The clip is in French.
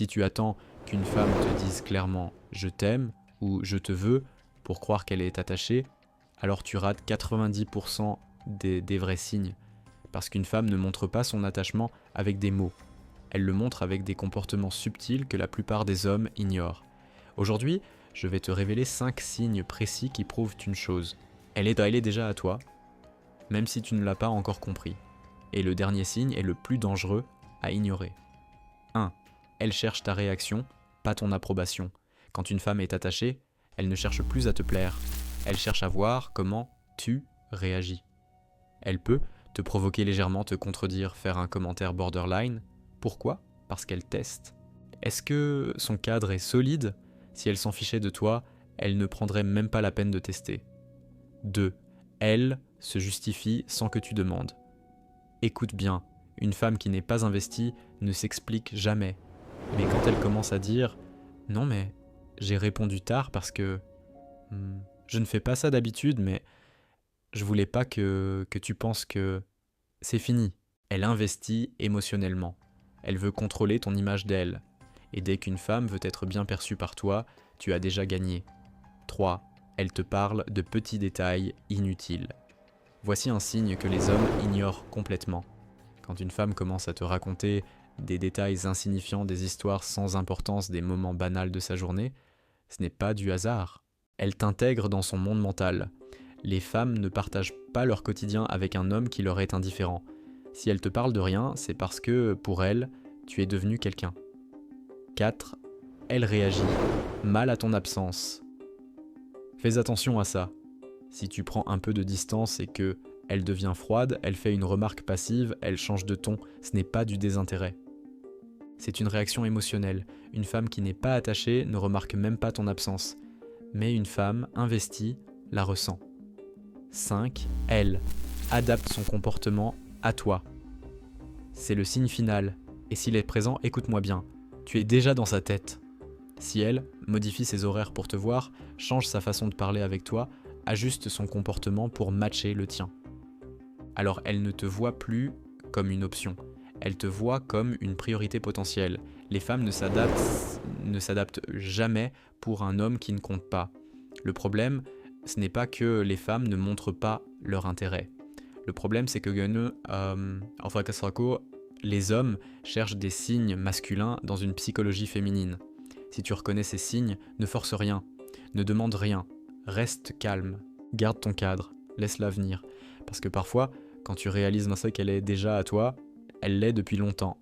Si tu attends qu'une femme te dise clairement « je t'aime » ou « je te veux » pour croire qu'elle est attachée, alors tu rates 90% des vrais signes. Parce qu'une femme ne montre pas son attachement avec des mots. Elle le montre avec des comportements subtils que la plupart des hommes ignorent. Aujourd'hui, je vais te révéler 5 signes précis qui prouvent une chose. Elle est déjà à toi, même si tu ne l'as pas encore compris. Et le dernier signe est le plus dangereux à ignorer. 1. Elle cherche ta réaction, pas ton approbation. Quand une femme est attachée, elle ne cherche plus à te plaire. Elle cherche à voir comment tu réagis. Elle peut te provoquer légèrement, te contredire, faire un commentaire borderline. Pourquoi ? Parce qu'elle teste. Est-ce que son cadre est solide ? Si elle s'en fichait de toi, elle ne prendrait même pas la peine de tester. 2. Elle se justifie sans que tu demandes. Écoute bien, une femme qui n'est pas investie ne s'explique jamais. Mais quand elle commence à dire « Non mais j'ai répondu tard parce que je ne fais pas ça d'habitude, mais je voulais pas que tu penses que c'est fini. » Elle investit émotionnellement. Elle veut contrôler ton image d'elle. Et dès qu'une femme veut être bien perçue par toi, tu as déjà gagné. 3. Elle te parle de petits détails inutiles. Voici un signe que les hommes ignorent complètement. Quand une femme commence à te raconter des détails insignifiants, des histoires sans importance, des moments banals de sa journée, ce n'est pas du hasard. Elle t'intègre dans son monde mental. Les femmes ne partagent pas leur quotidien avec un homme qui leur est indifférent. Si elle te parle de rien, c'est parce que, pour elle, tu es devenu quelqu'un. 4. Elle réagit mal à ton absence. Fais attention à ça. Si tu prends un peu de distance et que elle devient froide, elle fait une remarque passive, elle change de ton, ce n'est pas du désintérêt. C'est une réaction émotionnelle. Une femme qui n'est pas attachée ne remarque même pas ton absence. Mais une femme investie la ressent. 5. Elle adapte son comportement à toi. C'est le signe final. Et s'il est présent, écoute-moi bien. Tu es déjà dans sa tête. Si elle modifie ses horaires pour te voir, change sa façon de parler avec toi, ajuste son comportement pour matcher le tien. Alors elle ne te voit plus comme une option. Elle te voit comme une priorité potentielle. Les femmes ne s'adaptent jamais pour un homme qui ne compte pas. Le problème, ce n'est pas que les femmes ne montrent pas leur intérêt. Le problème, c'est que les hommes cherchent des signes masculins dans une psychologie féminine. Si tu reconnais ces signes, ne force rien, ne demande rien, reste calme, garde ton cadre, laisse-la venir. Parce que parfois, quand tu réalises qu'elle est déjà à toi, elle l'est depuis longtemps.